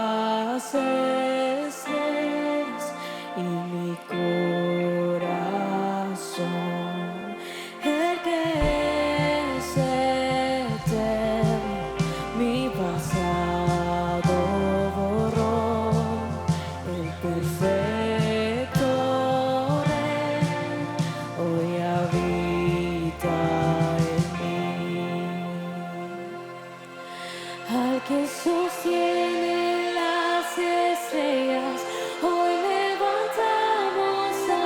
haces y mi corazón, el que es eterno, mi pasado borró, el perfecto Rey hoy habita en mí. Al que sostiene las estrellas, hoy levantamos a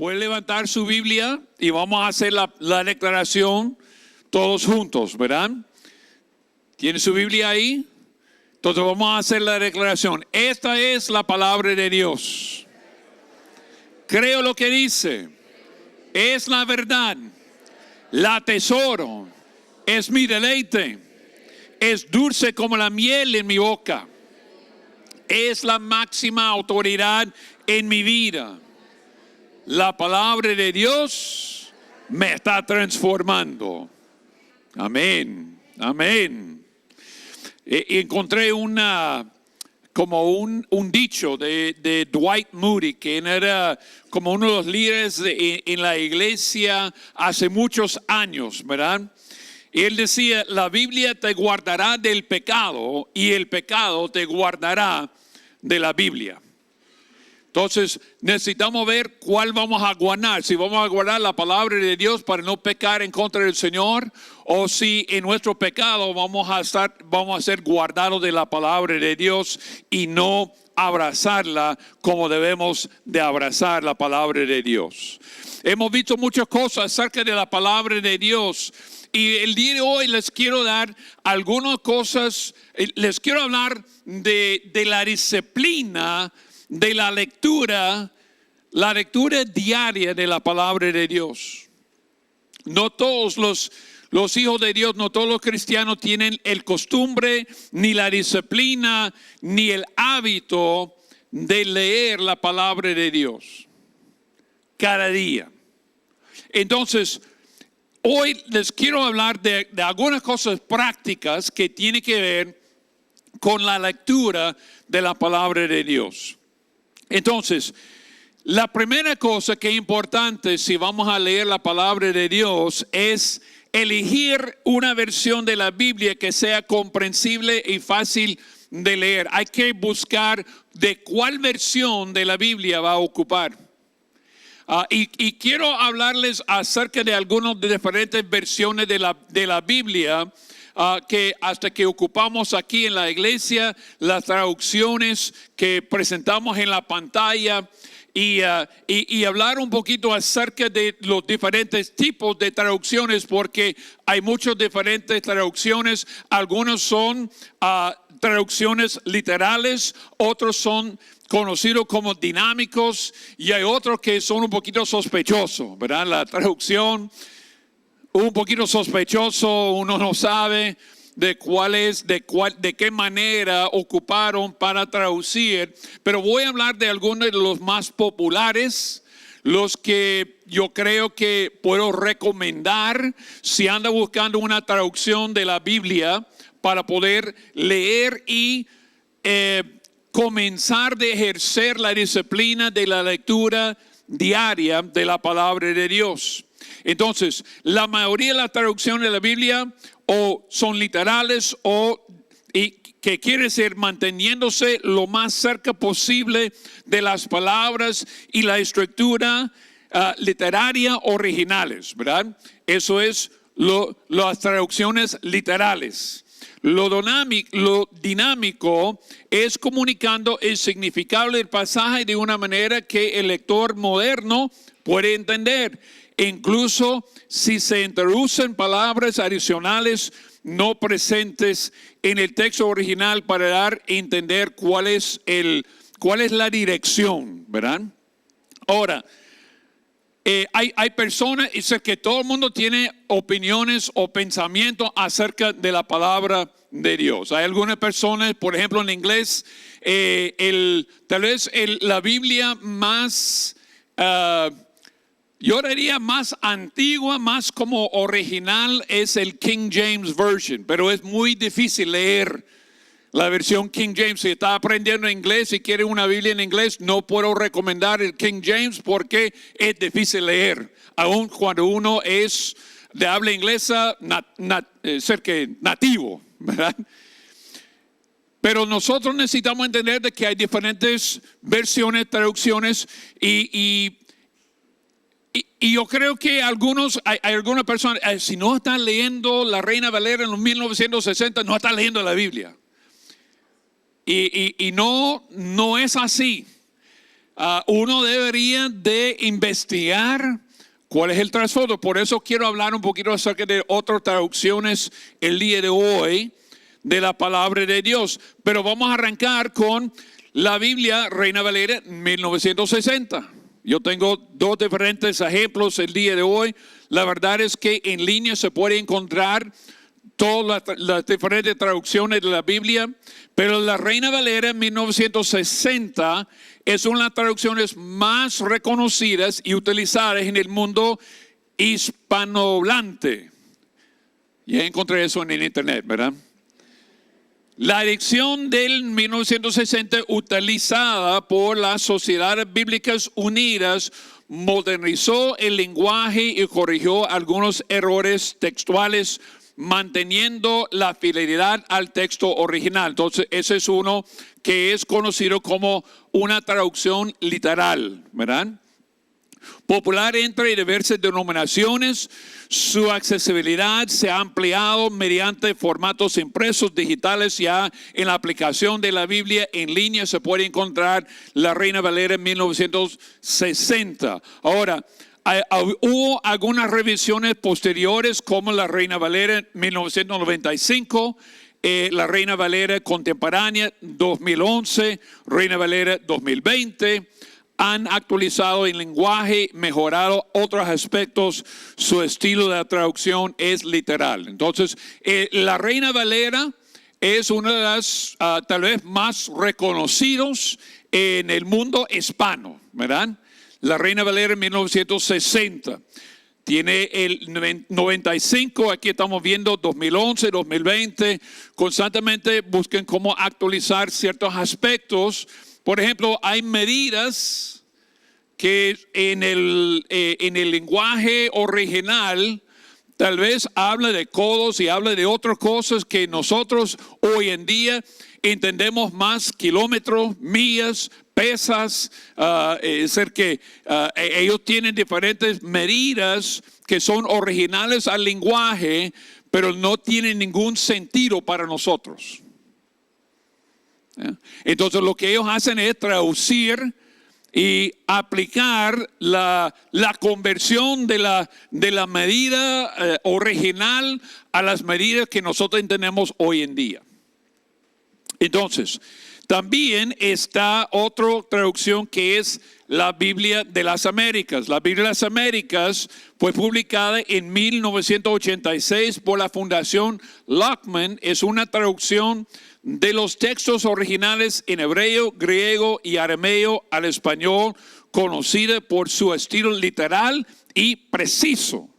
puede levantar su Biblia y vamos a hacer la declaración todos juntos, ¿verdad? ¿Tiene su Biblia ahí? Entonces vamos a hacer la declaración. Esta es la palabra de Dios. Creo lo que dice. Es la verdad. La atesoro. Es mi deleite. Es dulce como la miel en mi boca. Es la máxima autoridad en mi vida. La palabra de Dios me está transformando. Amén. Amén. Encontré como un dicho de Dwight Moody, que era como uno de los líderes en la iglesia hace muchos años, ¿verdad? Y él decía, la Biblia te guardará del pecado y el pecado te guardará de la Biblia. Entonces necesitamos ver cuál vamos a guardar. Si vamos a guardar la palabra de Dios para no pecar en contra del Señor, o si en nuestro pecado vamos a ser guardados de la palabra de Dios y no abrazarla como debemos de abrazar la palabra de Dios. Hemos visto muchas cosas acerca de la palabra de Dios. Y el día de hoy les quiero dar algunas cosas, les quiero hablar de la disciplina de la lectura diaria de la palabra de Dios. No todos los hijos de Dios, no todos los cristianos tienen el costumbre, ni la disciplina, ni el hábito de leer la palabra de Dios cada día. Entonces, hoy les quiero hablar de algunas cosas prácticas que tienen que ver con la lectura de la palabra de Dios. Entonces, la primera cosa que es importante si vamos a leer la palabra de Dios es elegir una versión de la Biblia que sea comprensible y fácil de leer. Hay que buscar de cuál versión de la Biblia va a ocupar. Y quiero hablarles acerca de algunas diferentes versiones de la Biblia que hasta que ocupamos aquí en la iglesia, las traducciones que presentamos en la pantalla y hablar un poquito acerca de los diferentes tipos de traducciones, porque hay muchas diferentes traducciones. Algunos son traducciones literales, otros son conocidos como dinámicos y hay otros que son un poquito sospechosos, ¿verdad? La traducción un poquito sospechoso, uno no sabe de qué manera ocuparon para traducir, pero voy a hablar de algunos de los más populares, los que yo creo que puedo recomendar si anda buscando una traducción de la Biblia para poder leer y comenzar de ejercer la disciplina de la lectura diaria de la palabra de Dios. Entonces, la mayoría de las traducciones de la Biblia o son literales y que quiere decir manteniéndose lo más cerca posible de las palabras y la estructura literaria originales, ¿verdad? Eso es las traducciones literales. Lo dinámico es comunicando el significado del pasaje de una manera que el lector moderno puede entender, incluso si se introducen palabras adicionales no presentes en el texto original para dar a entender cuál es la dirección, ¿verdad? Ahora, hay personas, y sé que todo el mundo tiene opiniones o pensamientos acerca de la palabra de Dios. Hay algunas personas, por ejemplo, en inglés, tal vez la Biblia más, yo diría más antigua, más como original, es el King James Version, pero es muy difícil leer la versión King James. Si está aprendiendo inglés y quiere una Biblia en inglés, no puedo recomendar el King James porque es difícil leer, aun cuando uno es de habla inglesa ser que nativo, ¿verdad? Pero nosotros necesitamos entender de que hay diferentes versiones, traducciones y yo creo que hay algunas personas, si no están leyendo la Reina Valera en los 1960, no están leyendo la Biblia. Y no es así. uno debería de investigar cuál es el trasfondo. Por eso quiero hablar un poquito acerca de otras traducciones el día de hoy de la palabra de Dios. Pero vamos a arrancar con la Biblia Reina Valera 1960. Yo tengo dos diferentes ejemplos el día de hoy. La verdad es que en línea se puede encontrar todas las diferentes traducciones de la Biblia, pero la Reina Valera 1960 es una de las traducciones más reconocidas y utilizadas en el mundo hispanohablante. Ya encontré eso en el internet, ¿verdad? La edición del 1960 utilizada por las Sociedades Bíblicas Unidas modernizó el lenguaje y corrigió algunos errores textuales, manteniendo la fidelidad al texto original. Entonces, ese es uno que es conocido como una traducción literal, ¿verdad? Popular entre diversas denominaciones, su accesibilidad se ha ampliado mediante formatos impresos digitales. Ya en la aplicación de la Biblia en línea se puede encontrar la Reina Valera 1960. Ahora, hubo algunas revisiones posteriores como la Reina Valera 1995, la Reina Valera contemporánea 2011, Reina Valera 2020. Han actualizado el lenguaje, mejorado otros aspectos. Su estilo de traducción es literal. Entonces, la Reina Valera es una de las tal vez más reconocidos en el mundo hispano, ¿verdad? La Reina Valera 1960. Tiene el 95, aquí estamos viendo 2011, 2020. Constantemente busquen cómo actualizar ciertos aspectos. Por ejemplo, hay medidas que en el lenguaje original tal vez habla de codos y habla de otras cosas que nosotros hoy en día entendemos más: kilómetros, millas, pesas. Es decir, que ellos tienen diferentes medidas que son originales al lenguaje, pero no tienen ningún sentido para nosotros. Entonces lo que ellos hacen es traducir y aplicar la conversión de la medida original a las medidas que nosotros entendemos hoy en día. Entonces, también está otra traducción que es la Biblia de las Américas. La Biblia de las Américas fue publicada en 1986 por la Fundación Lockman. Es una traducción de los textos originales en hebreo, griego y arameo al español, conocida por su estilo literal y preciso.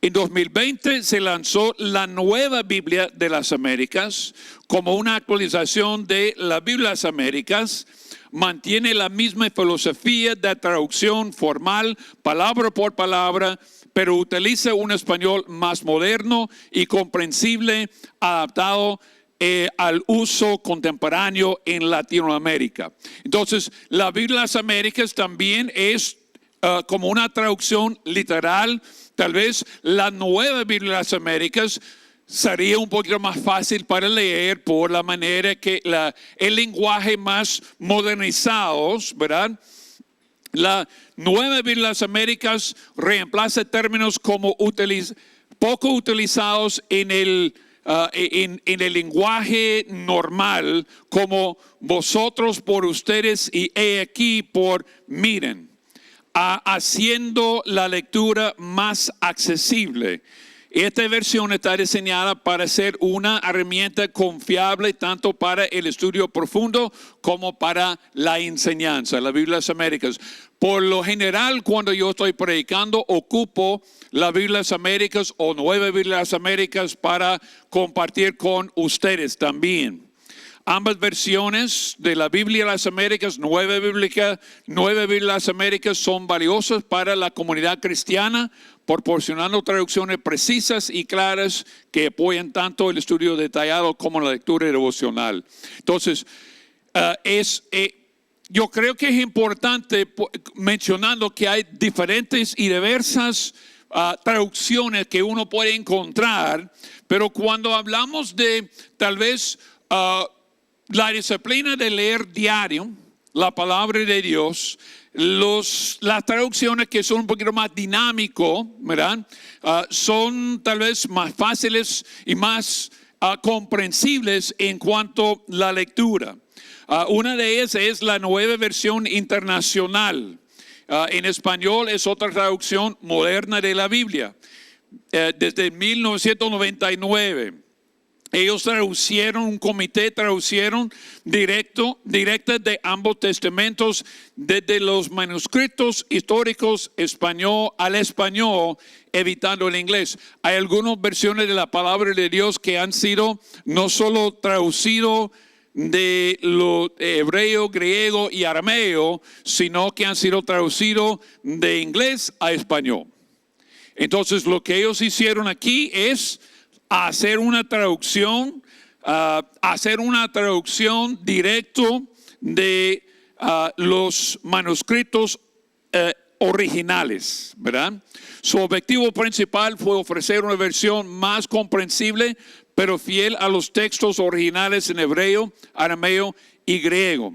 En 2020 se lanzó la nueva Biblia de las Américas como una actualización de la Biblia de las Américas. Mantiene la misma filosofía de traducción formal, palabra por palabra, pero utiliza un español más moderno y comprensible, adaptado al uso contemporáneo en Latinoamérica. Entonces, la Biblia de las Américas también es como una traducción literal. Tal vez la nueva Biblia de las Américas sería un poquito más fácil para leer por la manera que el lenguaje más modernizado, ¿verdad? La nueva Biblia de las Américas reemplaza términos como poco utilizados en el lenguaje normal, como vosotros por ustedes y he aquí por miren, haciendo la lectura más accesible. Esta versión está diseñada para ser una herramienta confiable tanto para el estudio profundo como para la enseñanza. La Biblia de las Américas. Por lo general, cuando yo estoy predicando, ocupo la Biblia de las Américas o Nueva Biblia de las Américas para compartir con ustedes también. Ambas versiones de la Biblia de las Américas, Nueva Biblia de las Américas, son valiosas para la comunidad cristiana, proporcionando traducciones precisas y claras que apoyan tanto el estudio detallado como la lectura devocional. Entonces, yo creo que es importante mencionando que hay diferentes y diversas traducciones que uno puede encontrar, pero cuando hablamos de tal vez la disciplina de leer diario la palabra de Dios, Las traducciones que son un poquito más dinámico, ¿verdad? Son tal vez más fáciles y más comprensibles en cuanto a la lectura. Una de ellas es la Nueva Versión Internacional. En español es otra traducción moderna de la Biblia. Desde 1999. Ellos traducieron, un comité traducieron directa de ambos testamentos, desde los manuscritos históricos español al español, evitando el inglés. Hay algunas versiones de la palabra de Dios que han sido no solo traducidos de lo hebreo, griego y arameo, sino que han sido traducidos de inglés a español. Entonces lo que ellos hicieron aquí es hacer una traducción directo de los manuscritos originales, ¿verdad? Su objetivo principal fue ofrecer una versión más comprensible, pero fiel a los textos originales en hebreo, arameo y griego.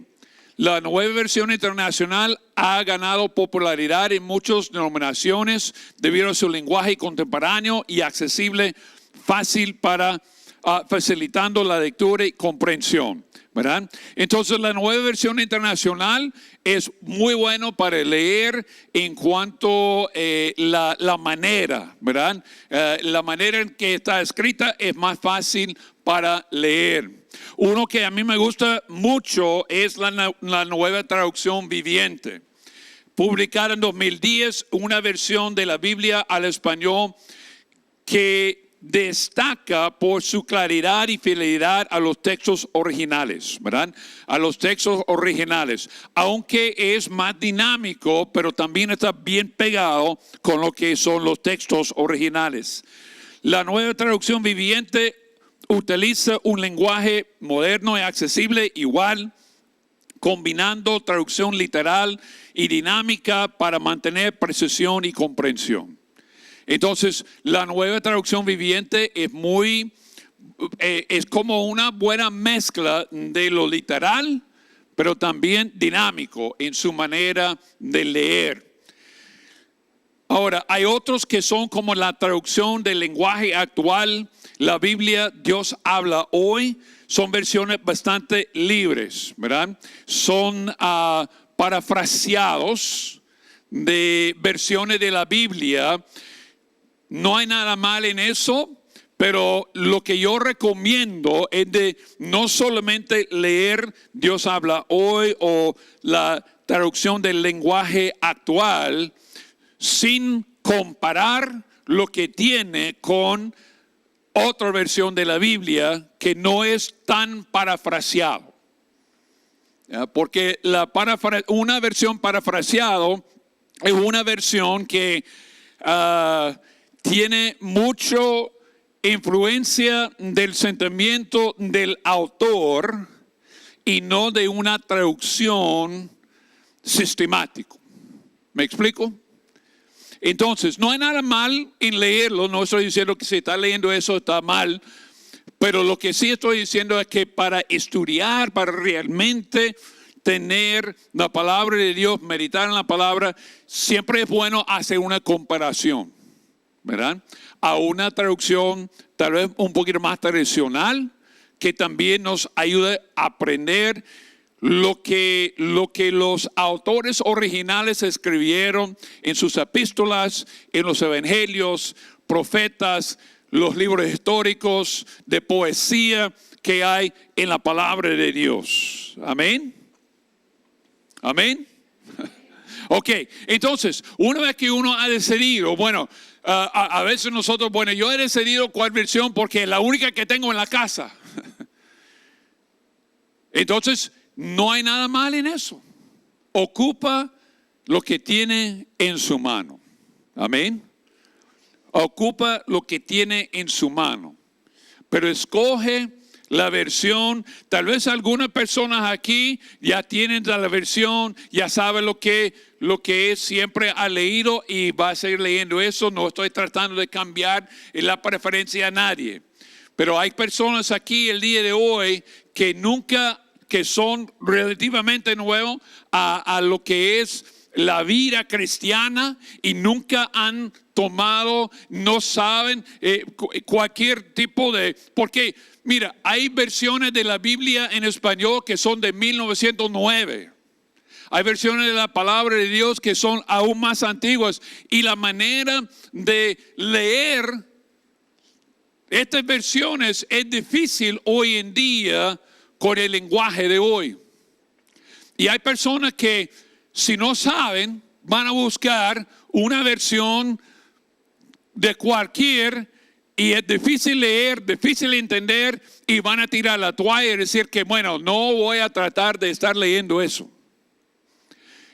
La Nueva Versión Internacional ha ganado popularidad en muchas denominaciones debido a su lenguaje contemporáneo y accesible, fácil para facilitando la lectura y comprensión, ¿verdad? Entonces la Nueva Versión Internacional es muy bueno para leer en cuanto la manera, ¿verdad? La manera en que está escrita es más fácil para leer. Uno que a mí me gusta mucho es la Nueva Traducción Viviente. Publicada en 2010, una versión de la Biblia al español que destaca por su claridad y fidelidad a los textos originales, ¿verdad? A los textos originales, aunque es más dinámico, pero también está bien pegado con lo que son los textos originales. La Nueva Traducción Viviente utiliza un lenguaje moderno y accesible igual, combinando traducción literal y dinámica para mantener precisión y comprensión. Entonces, la Nueva Traducción Viviente es como una buena mezcla de lo literal, pero también dinámico en su manera de leer. Ahora, hay otros que son como la traducción del lenguaje actual. La Biblia, Dios habla hoy, son versiones bastante libres, ¿verdad? Son parafraseados de versiones de la Biblia. No hay nada mal en eso, pero lo que yo recomiendo es de no solamente leer Dios habla hoy o la traducción del lenguaje actual, sin comparar lo que tiene con otra versión de la Biblia que no es tan parafraseado. Porque una versión parafraseado es una versión que tiene mucha influencia del sentimiento del autor y no de una traducción sistemática. ¿Me explico? Entonces, no hay nada mal en leerlo. No estoy diciendo que si está leyendo eso está mal. Pero lo que sí estoy diciendo es que para estudiar, para realmente tener la palabra de Dios, meditar en la palabra, siempre es bueno hacer una comparación, ¿verdad? A una traducción tal vez un poquito más tradicional, que también nos ayude a aprender lo que los autores originales escribieron en sus epístolas, en los evangelios, profetas, los libros históricos de poesía que hay en la palabra de Dios. Amén. Amén. Ok, entonces, una vez que uno ha decidido, bueno, a veces nosotros, bueno, yo he decidido cuál versión porque es la única que tengo en la casa. Entonces, no hay nada mal en eso. Ocupa lo que tiene en su mano. Amén. Ocupa lo que tiene en su mano. Pero escoge la versión. Tal vez algunas personas aquí ya tienen la versión, ya saben lo que es, siempre ha leído y va a seguir leyendo eso. No estoy tratando de cambiar la preferencia a nadie. Pero hay personas aquí el día de hoy que son relativamente nuevos a lo que es la vida cristiana y nunca han tomado, no saben cualquier tipo de... Porque, mira, hay versiones de la Biblia en español que son de 1909. Hay versiones de la palabra de Dios que son aún más antiguas. Y la manera de leer estas versiones es difícil hoy en día con el lenguaje de hoy. Y hay personas que, si no saben, van a buscar una versión de cualquier, y es difícil leer, difícil entender, y van a tirar la toalla y decir que, bueno, no voy a tratar de estar leyendo eso.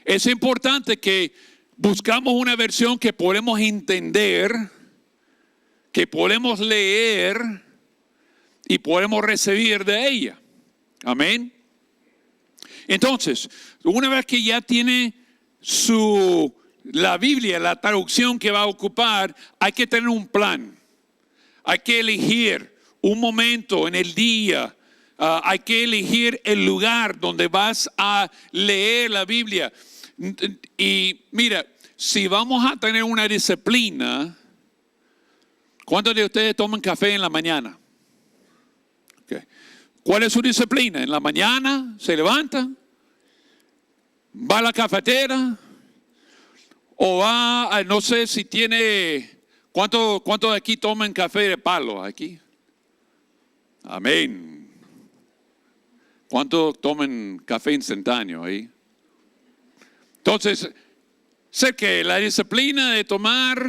Es importante que buscamos una versión que podemos entender, que podemos leer y podemos recibir de ella. Amén. Entonces, una vez que ya tiene la Biblia, la traducción que va a ocupar, hay que tener un plan. Hay que elegir un momento en el día. Hay que elegir el lugar donde vas a leer la Biblia. Y mira, si vamos a tener una disciplina, ¿cuántos de ustedes toman café en la mañana? Okay. ¿Cuál es su disciplina? En la mañana se levanta, va a la cafetera o va a, no sé si tiene, ¿cuántos de aquí toman café de palo aquí? Amén. ¿Cuántos toman café instantáneo ahí? Entonces, sé que la disciplina de tomar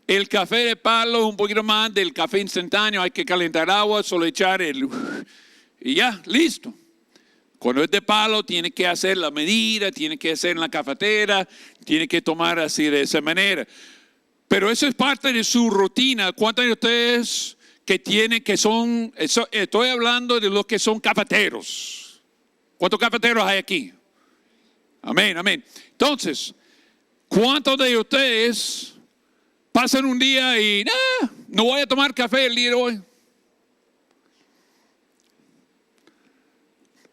el café de palo, un poquito más del café instantáneo, hay que calentar agua, solo echar y ya, listo. Cuando es de palo, tiene que hacer la medida, tiene que hacer en la cafetera, tiene que tomar así de esa manera. Pero eso es parte de su rutina. ¿Cuántos de ustedes que son, estoy hablando de los que son cafeteros? ¿Cuántos cafeteros hay aquí? Amén, amén. Entonces, ¿cuántos de ustedes pasan un día y no voy a tomar café el día de hoy?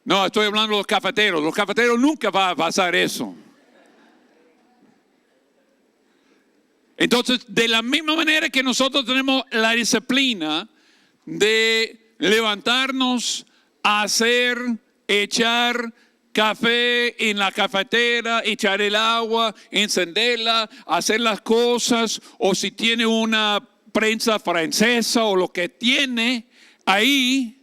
No, estoy hablando de los cafeteros. Los cafeteros nunca va a pasar eso. Entonces, de la misma manera que nosotros tenemos la disciplina de levantarnos a hacer, echar café en la cafetera, echar el agua, encenderla, hacer las cosas, o si tiene una prensa francesa o lo que tiene ahí,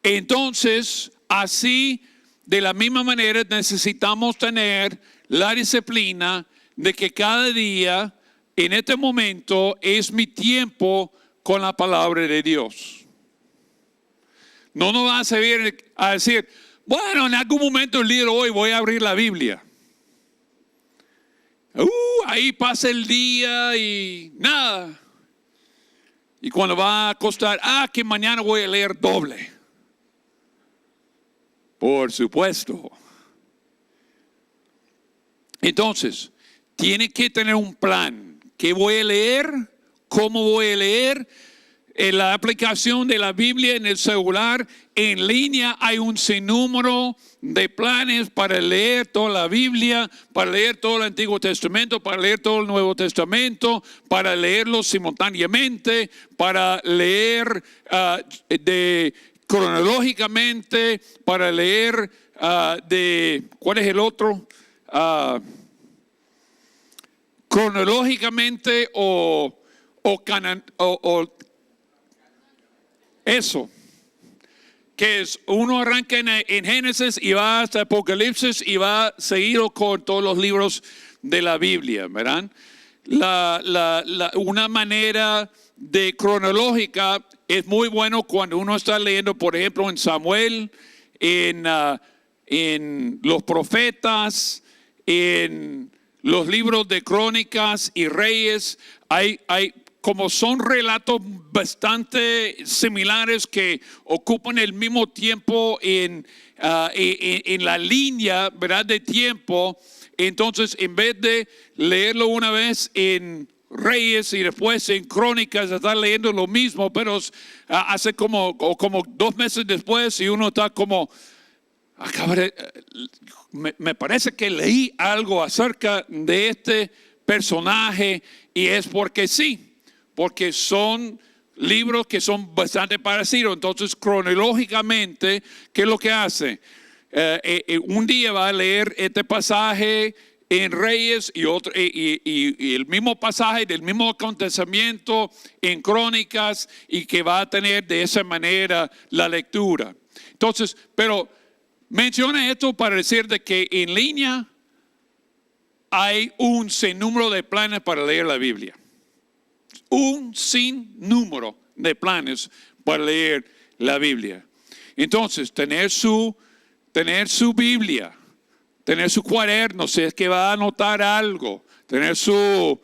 entonces así de la misma manera necesitamos tener la disciplina de que cada día en este momento es mi tiempo con la palabra de Dios. No nos va a servir a decir, bueno, en algún momento el día de hoy voy a abrir la Biblia. Ahí pasa el día y nada. Y cuando va a acostar, que mañana voy a leer doble. Por supuesto. Entonces, tiene que tener un plan. ¿Qué voy a leer? ¿Cómo voy a leer? En la aplicación de la Biblia en el celular, en línea, hay un sinnúmero de planes para leer toda la Biblia, para leer todo el Antiguo Testamento, para leer todo el Nuevo Testamento, para leerlo simultáneamente, para leer cronológicamente, para leer ¿cuál es el otro? Cronológicamente o eso, que es uno arranca en Génesis y va hasta Apocalipsis y va seguido con todos los libros de la Biblia, ¿verdad? Una manera de cronológica es muy bueno cuando uno está leyendo, por ejemplo, en Samuel, en los profetas, en los libros de Crónicas y Reyes. Como son relatos bastante similares que ocupan el mismo tiempo en la línea, ¿verdad?, de tiempo. Entonces, en vez de leerlo una vez en Reyes y después en Crónicas, estar leyendo lo mismo, pero hace como 2 meses después y uno está como, Me parece que leí algo acerca de este personaje y es porque sí, porque son libros que son bastante parecidos. Entonces, cronológicamente, ¿qué es lo que hace? Un día va a leer este pasaje en Reyes y el mismo pasaje del mismo acontecimiento en Crónicas, y que va a tener de esa manera la lectura. Entonces, pero menciona esto para decir de que en línea hay un sinnúmero de planes para leer la Biblia. Un sinnúmero de planes para leer la Biblia. Entonces, tener su Biblia, tener su cuaderno, si es que va a anotar algo, tener su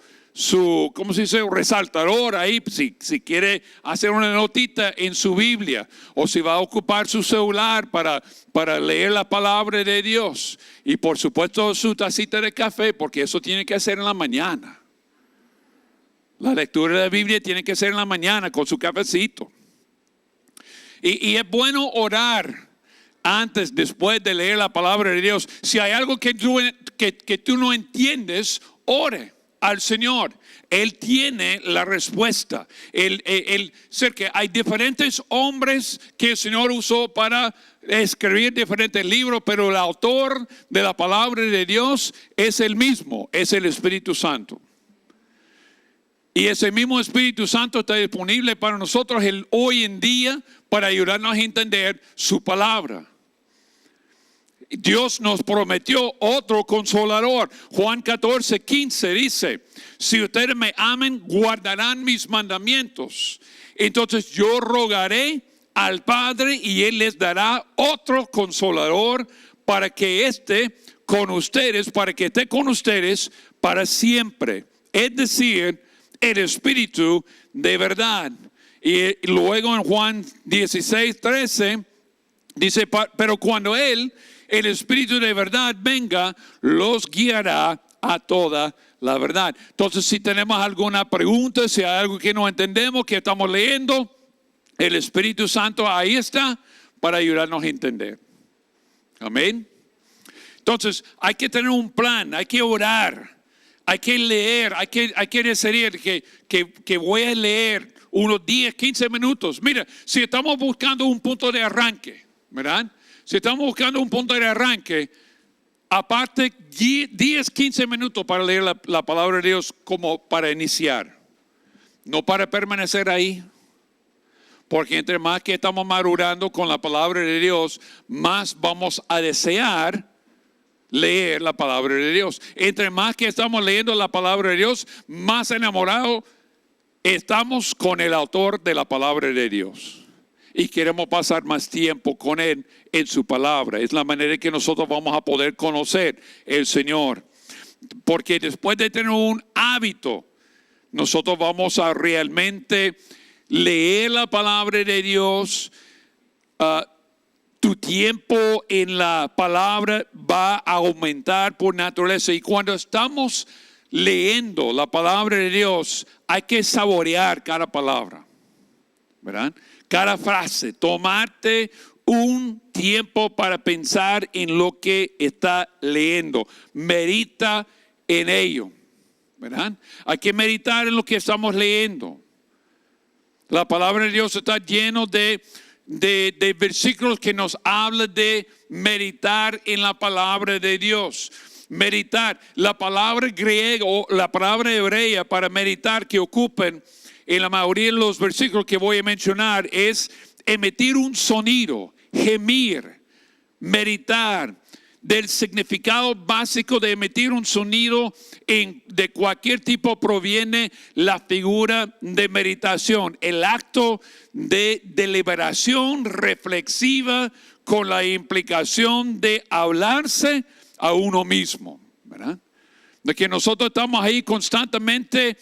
¿cómo se dice? Resaltador ahí, si quiere hacer una notita en su Biblia, o si va a ocupar su celular para leer la palabra de Dios. Y por supuesto su tacita de café, porque eso tiene que hacer en la mañana. La lectura de la Biblia tiene que ser en la mañana con su cafecito. Y es bueno orar antes, después de leer la palabra de Dios. Si hay algo que tú no entiendes, ore al Señor. Él tiene la respuesta. Sé que hay diferentes hombres que el Señor usó para escribir diferentes libros, pero el autor de la palabra de Dios es el mismo, es el Espíritu Santo. Y ese mismo Espíritu Santo está disponible para nosotros hoy en día para ayudarnos a entender su palabra. Dios nos prometió otro consolador. Juan 14:15 dice: si ustedes me aman, guardarán mis mandamientos. Entonces yo rogaré al Padre y Él les dará otro consolador para que esté con ustedes para siempre. Es decir, el Espíritu de verdad. Y luego en Juan 16:13 dice: pero cuando el Espíritu de verdad venga, los guiará a toda la verdad. Entonces, si tenemos alguna pregunta, si hay algo que no entendemos, que estamos leyendo, el Espíritu Santo ahí está para ayudarnos a entender. Amén. Entonces, hay que tener un plan, hay que orar, hay que leer, hay que decidir que voy a leer unos 10, 15 minutos. Mira, si estamos buscando un punto de arranque, ¿verdad? Si estamos buscando un punto de arranque, aparte 10, 15 minutos para leer la palabra de Dios como para iniciar. No para permanecer ahí. Porque entre más que estamos madurando con la palabra de Dios, más vamos a desear leer la palabra de Dios. Entre más que estamos leyendo la palabra de Dios, más enamorados estamos con el autor de la palabra de Dios. Y queremos pasar más tiempo con Él en su palabra. Es la manera en que nosotros vamos a poder conocer el Señor. Porque después de tener un hábito, nosotros vamos a realmente leer la palabra de Dios. Tu tiempo en la palabra va a aumentar por naturaleza. Y cuando estamos leyendo la palabra de Dios, hay que saborear cada palabra, ¿verdad? Cada frase, tomarte un tiempo para pensar en lo que está leyendo. Medita en ello, ¿verdad? Hay que meditar en lo que estamos leyendo. La palabra de Dios está lleno de versículos que nos hablan de meditar en la palabra de Dios. Meditar, la palabra griega o la palabra hebrea para meditar que ocupan en la mayoría de los versículos que voy a mencionar es emitir un sonido, gemir, meditar. Del significado básico de emitir un sonido de cualquier tipo proviene la figura de meditación, el acto de deliberación reflexiva con la implicación de hablarse a uno mismo, ¿verdad? De que nosotros estamos ahí constantemente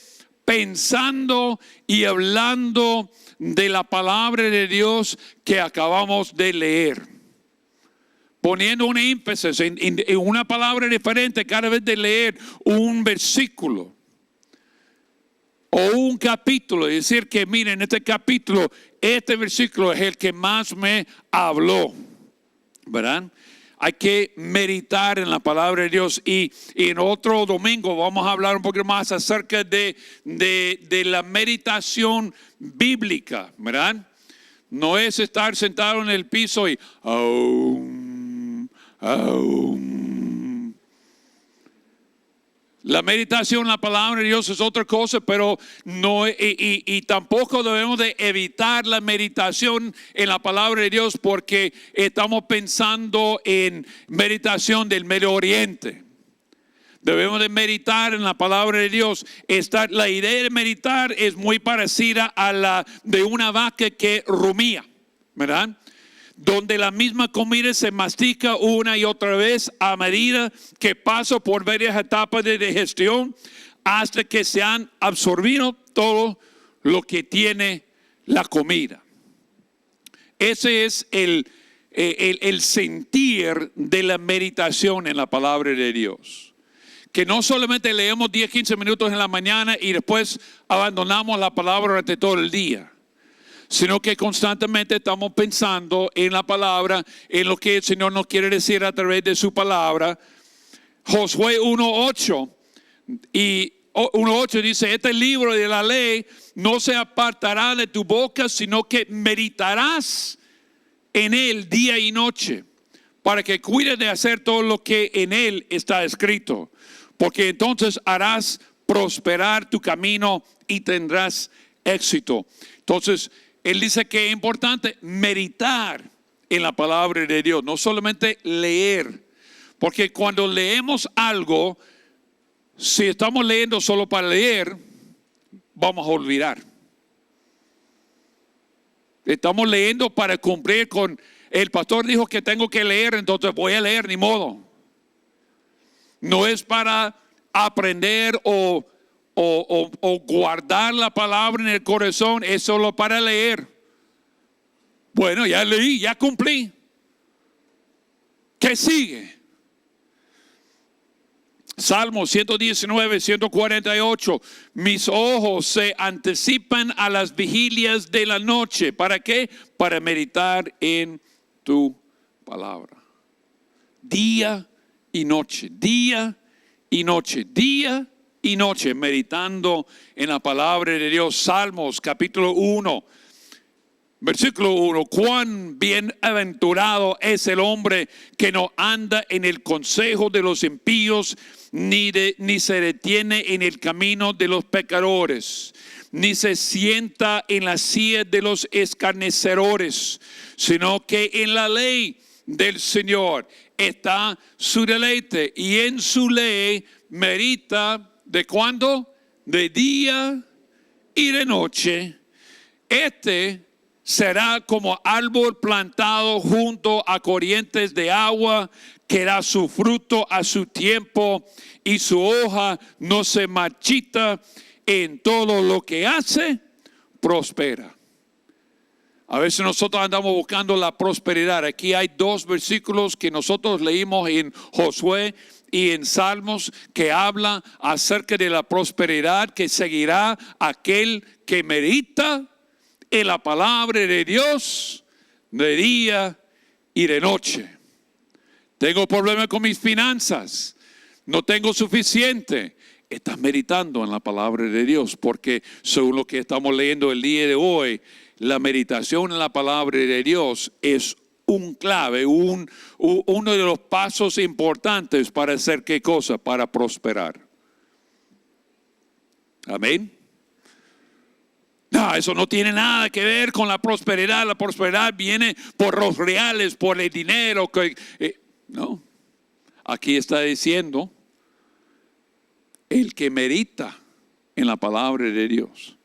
pensando y hablando de la palabra de Dios que acabamos de leer. Poniendo un énfasis en una palabra diferente cada vez de leer un versículo o un capítulo. Y decir que miren, este capítulo, este versículo es el que más me habló, ¿verdad? hay que meditar en la palabra de Dios. Y en otro domingo vamos a hablar un poquito más acerca de la meditación bíblica, ¿verdad? No es estar sentado en el piso y la meditación, la palabra de Dios es otra cosa, pero no, y tampoco debemos de evitar la meditación en la palabra de Dios porque estamos pensando en meditación del Medio Oriente. Debemos de meditar en la palabra de Dios. La idea de meditar es muy parecida a la de una vaca que rumía, ¿verdad? Donde la misma comida se mastica una y otra vez a medida que pasa por varias etapas de digestión hasta que se han absorbido todo lo que tiene la comida. Ese es el sentir de la meditación en la palabra de Dios. Que no solamente leemos 10, 15 minutos en la mañana y después abandonamos la palabra durante todo el día, sino que constantemente estamos pensando en la palabra, en lo que el Señor nos quiere decir a través de su palabra. Josué 1:8 y 1:8 dice: este libro de la ley no se apartará de tu boca, sino que meditarás en él día y noche, para que cuides de hacer todo lo que en él está escrito, porque entonces harás prosperar tu camino y tendrás éxito. Entonces, él dice que es importante meditar en la palabra de Dios, no solamente leer. Porque cuando leemos algo, si estamos leyendo solo para leer, vamos a olvidar. Estamos leyendo para cumplir con, el pastor dijo que tengo que leer, entonces voy a leer, ni modo. No es para aprender o guardar la palabra en el corazón, es solo para leer. Bueno, ya leí, ya cumplí. ¿Qué sigue? Salmo 119, 148. Mis ojos se anticipan a las vigilias de la noche. ¿Para qué? Para meditar en tu palabra. Día y noche, día y noche, día y noche, meditando en la palabra de Dios. Salmos capítulo 1, versículo 1. Cuán bienaventurado es el hombre que no anda en el consejo de los impíos, ni se detiene en el camino de los pecadores, ni se sienta en la silla de los escarnecedores, sino que en la ley del Señor está su deleite, y en su ley medita. ¿De cuándo? De día y de noche. Este será como árbol plantado junto a corrientes de agua, que da su fruto a su tiempo y su hoja no se marchita. En todo lo que hace, prospera. A veces nosotros andamos buscando la prosperidad. Aquí hay dos versículos que nosotros leímos en Josué y en Salmos que habla acerca de la prosperidad que seguirá aquel que medita en la palabra de Dios de día y de noche. Tengo problemas con mis finanzas, no tengo suficiente. Estás meditando en la palabra de Dios, porque según lo que estamos leyendo el día de hoy, la meditación en la palabra de Dios es un clave, uno de los pasos importantes para hacer ¿qué cosa? Para prosperar. Amén. No, eso no tiene nada que ver con la prosperidad. La prosperidad viene por los reales, por el dinero. No, aquí está diciendo el que medita en la palabra de Dios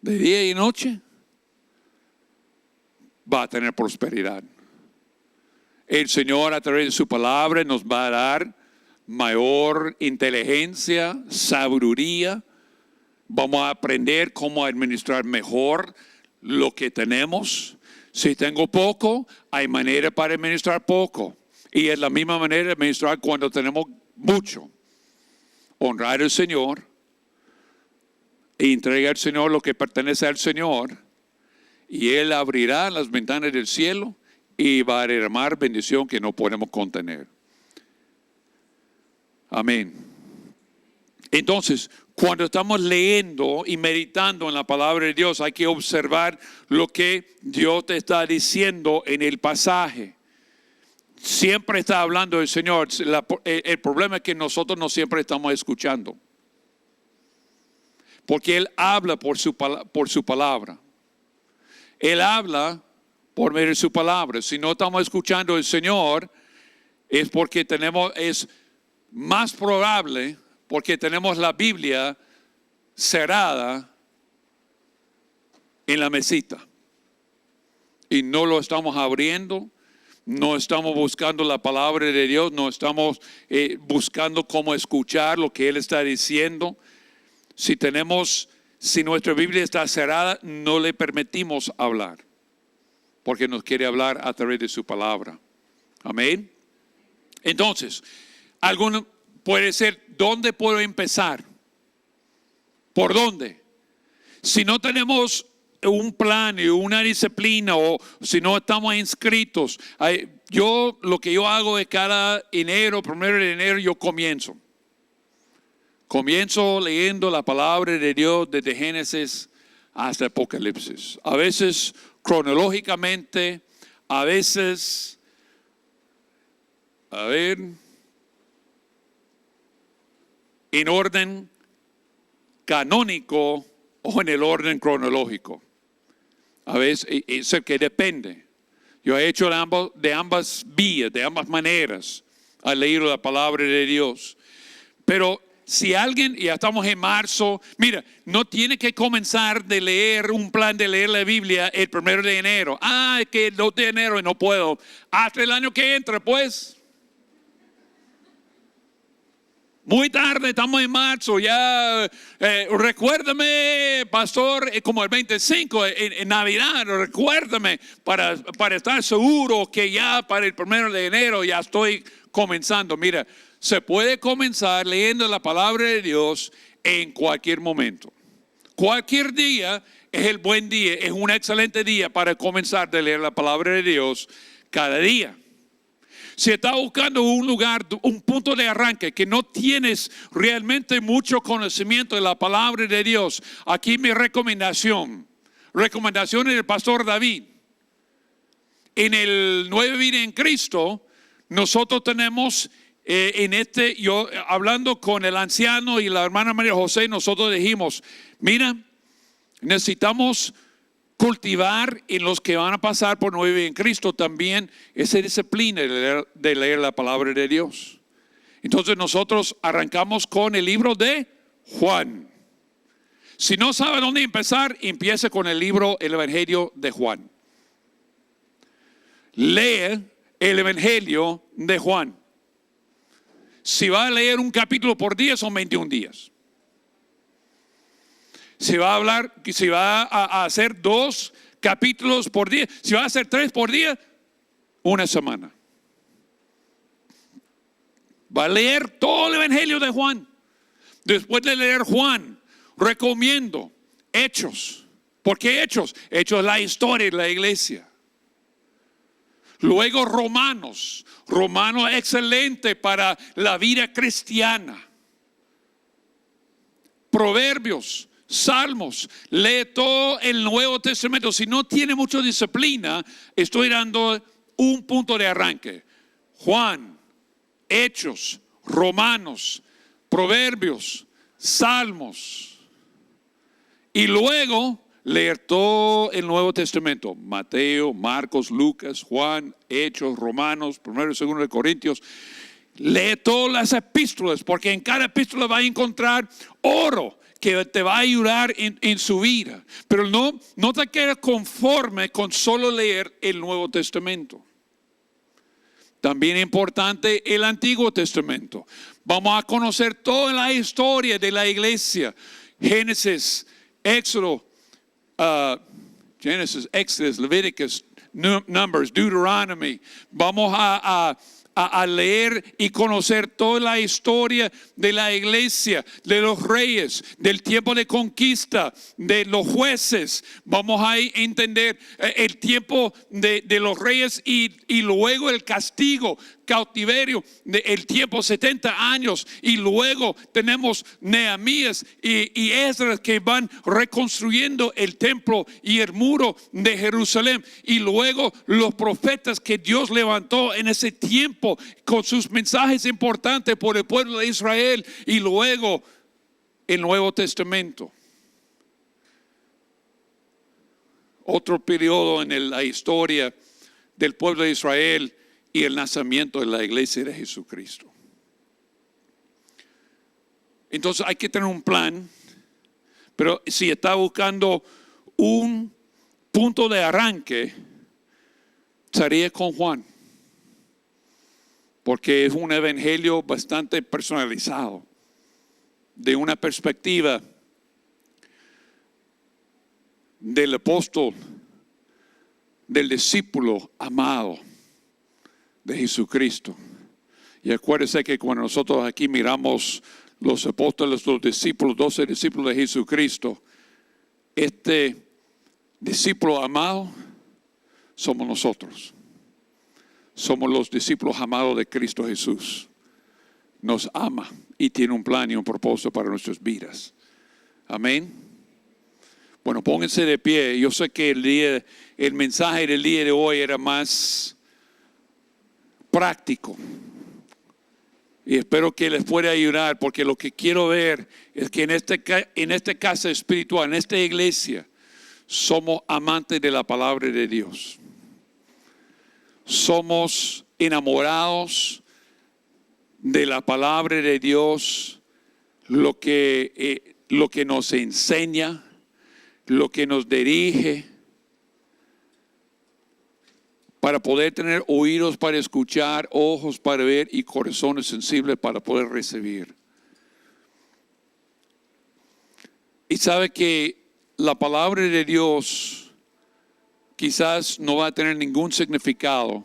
de día y noche va a tener prosperidad. El Señor a través de su palabra nos va a dar mayor inteligencia, sabiduría. Vamos a aprender cómo administrar mejor lo que tenemos. Si tengo poco, hay manera para administrar poco. Y es la misma manera de administrar cuando tenemos mucho. Honrar al Señor e entregar al Señor lo que pertenece al Señor. Y Él abrirá las ventanas del cielo y va a derramar bendición que no podemos contener. Amén. Entonces, cuando estamos leyendo y meditando en la palabra de Dios, hay que observar lo que Dios te está diciendo en el pasaje. Siempre está hablando el Señor. El problema es que nosotros no siempre estamos escuchando. Porque Él habla por su palabra. Él habla por medio de su palabra. Si no estamos escuchando al Señor, es porque es más probable porque tenemos la Biblia cerrada en la mesita. Y no lo estamos abriendo, no estamos buscando la palabra de Dios, no estamos buscando cómo escuchar lo que Él está diciendo. Si nuestra Biblia está cerrada, no le permitimos hablar, porque nos quiere hablar a través de su palabra. Amén. Entonces, alguno puede ser, ¿dónde puedo empezar? ¿Por dónde? Si no tenemos un plan y una disciplina, o si no estamos inscritos, lo que yo hago es cada enero, 1 de enero, yo comienzo leyendo la palabra de Dios desde Génesis hasta Apocalipsis. A veces cronológicamente, a veces, en orden canónico o en el orden cronológico. A veces, es que depende. Yo he hecho de ambas vías, de ambas maneras, al leer la palabra de Dios. Pero si alguien, ya estamos en marzo, mira, no tiene que comenzar de leer un plan de leer la Biblia el 1 de enero. Es que el 2 de enero no puedo. Hasta el año que entra, pues. Muy tarde, estamos en marzo, ya recuérdame, pastor, como el 25 en Navidad, recuérdame para estar seguro que ya para el 1 de enero ya estoy comenzando. Mira, se puede comenzar leyendo la palabra de Dios en cualquier momento. Cualquier día es el buen día, es un excelente día para comenzar a leer la palabra de Dios cada día. Si estás buscando un lugar, un punto de arranque, que no tienes realmente mucho conocimiento de la palabra de Dios, aquí mi recomendación del pastor David. En el Nueva Vida en Cristo, nosotros tenemos yo hablando con el anciano y la hermana María José, nosotros dijimos, mira, necesitamos cultivar en los que van a pasar por Nueva Vida en Cristo también esa disciplina de leer la palabra de Dios. Entonces nosotros arrancamos con el libro de Juan. Si no sabe dónde empezar, empiece con el Evangelio de Juan. Lee el Evangelio de Juan. Si va a leer un capítulo por día, son 21 días. Si va a hacer 2 capítulos por día, si va a hacer 3 por día, una semana. Va a leer todo el Evangelio de Juan. Después de leer Juan, recomiendo Hechos. ¿Por qué Hechos? Hechos es la historia de la iglesia. Luego Romanos. Romanos excelente para la vida cristiana. Proverbios. Salmos, lee todo el Nuevo Testamento. Si no tiene mucha disciplina, estoy dando un punto de arranque. Juan, Hechos, Romanos, Proverbios, Salmos. Y luego leer todo el Nuevo Testamento. Mateo, Marcos, Lucas, Juan, Hechos, Romanos, 1 y 2 de Corintios. Lee todas las epístolas, porque en cada epístola va a encontrar oro que te va a ayudar en su vida. Pero no te quedes conforme con solo leer el Nuevo Testamento. También es importante el Antiguo Testamento. Vamos a conocer toda la historia de la iglesia. Génesis, Éxodo, Leviticus, Numbers, Deuteronomy. Vamos a a leer y conocer toda la historia de la iglesia, de los reyes, del tiempo de conquista, de los jueces. Vamos a entender el tiempo de los reyes y luego el castigo, cautiverio, el tiempo 70 años, y luego tenemos Nehemías y Esdras que van reconstruyendo el templo y el muro de Jerusalén, y luego los profetas que Dios levantó en ese tiempo con sus mensajes importantes por el pueblo de Israel, y luego el Nuevo Testamento, otro periodo en la historia del pueblo de Israel y el nacimiento de la iglesia de Jesucristo. Entonces hay que tener un plan, pero si está buscando un punto de arranque, sería con Juan, porque es un evangelio bastante personalizado, de una perspectiva del apóstol, del discípulo amado de Jesucristo. Y acuérdense que cuando nosotros aquí miramos los apóstoles, los discípulos, 12 discípulos de Jesucristo, este discípulo amado somos nosotros. Somos los discípulos amados de Cristo Jesús. Nos ama y tiene un plan y un propósito para nuestras vidas. Amén. Bueno, pónganse de pie. Yo sé que el mensaje del día de hoy era más práctico, y espero que les pueda ayudar, porque lo que quiero ver es que en esta casa espiritual, en esta iglesia, somos amantes de la palabra de Dios. Somos enamorados de la palabra de Dios, lo que nos enseña, lo que nos dirige, para poder tener oídos para escuchar, ojos para ver y corazones sensibles para poder recibir. Y sabe que la palabra de Dios quizás no va a tener ningún significado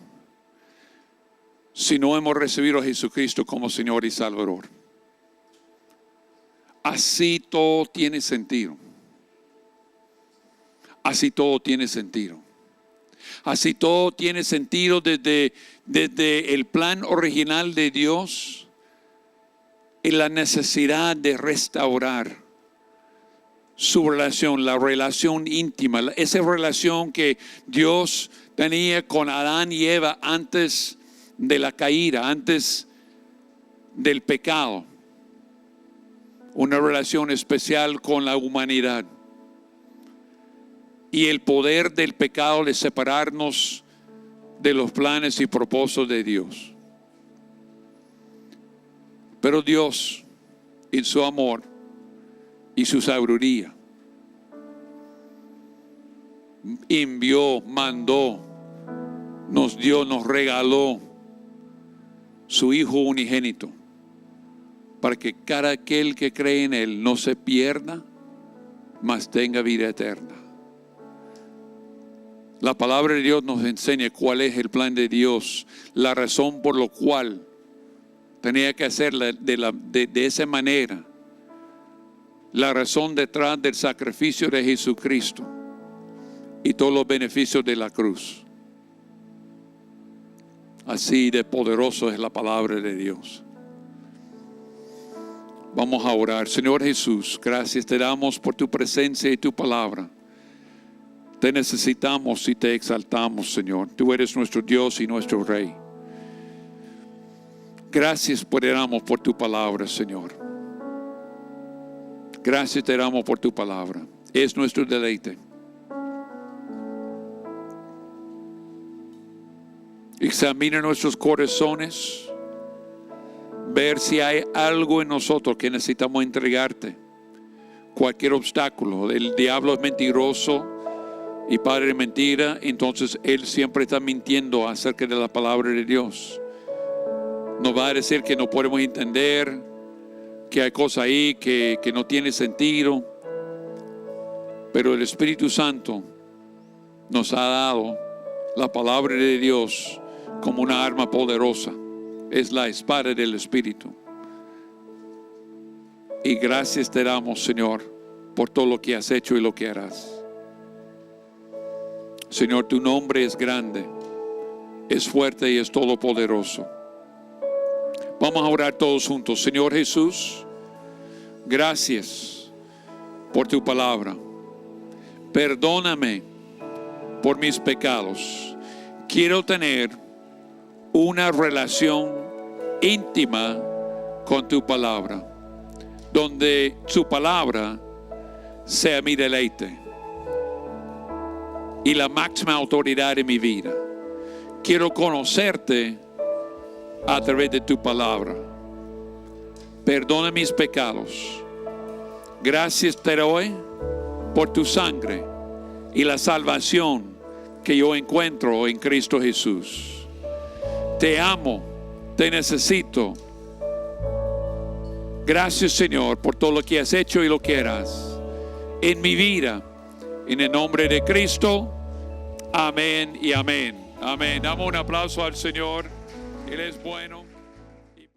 si no hemos recibido a Jesucristo como Señor y Salvador. Así todo tiene sentido. Así todo tiene sentido. Así todo tiene sentido desde el plan original de Dios y la necesidad de restaurar su relación, la relación íntima, esa relación que Dios tenía con Adán y Eva antes de la caída, antes del pecado. Una relación especial con la humanidad. Y el poder del pecado de separarnos de los planes y propósitos de Dios. Pero Dios, en su amor y su sabiduría, envió, mandó, nos dio, nos regaló su Hijo unigénito, para que cada aquel que cree en Él no se pierda, mas tenga vida eterna. La palabra de Dios nos enseña cuál es el plan de Dios, la razón por la cual tenía que hacerla de esa manera, la razón detrás del sacrificio de Jesucristo y todos los beneficios de la cruz. Así de poderoso es la palabra de Dios. Vamos a orar. Señor Jesús, gracias te damos por tu presencia y tu palabra. Te necesitamos y te exaltamos, Señor. Tú eres nuestro Dios y nuestro Rey. Gracias te damos por tu palabra, Señor. Gracias te damos por tu palabra. Es nuestro deleite. Examina nuestros corazones. Ver si hay algo en nosotros que necesitamos entregarte. Cualquier obstáculo. El diablo es mentiroso y padre de mentira, entonces él siempre está mintiendo acerca de la palabra de Dios. Nos va a decir que no podemos entender, que hay cosas ahí que no tiene sentido, pero el Espíritu Santo nos ha dado la palabra de Dios como una arma poderosa es la espada del Espíritu. Y gracias te damos, Señor, por todo lo que has hecho y lo que harás. Señor, tu nombre es grande, es fuerte y es todopoderoso. Vamos a orar todos juntos. Señor Jesús, gracias por tu palabra. Perdóname por mis pecados. Quiero tener una relación íntima con tu palabra, donde tu palabra sea mi deleite y la máxima autoridad en mi vida. Quiero conocerte a través de tu palabra. Perdona mis pecados. Gracias te doy por tu sangre y la salvación que yo encuentro en Cristo Jesús. Te amo, te necesito. Gracias, Señor, por todo lo que has hecho y lo que harás en mi vida. En el nombre de Cristo. Amén y amén. Amén. Damos un aplauso al Señor. Él es bueno.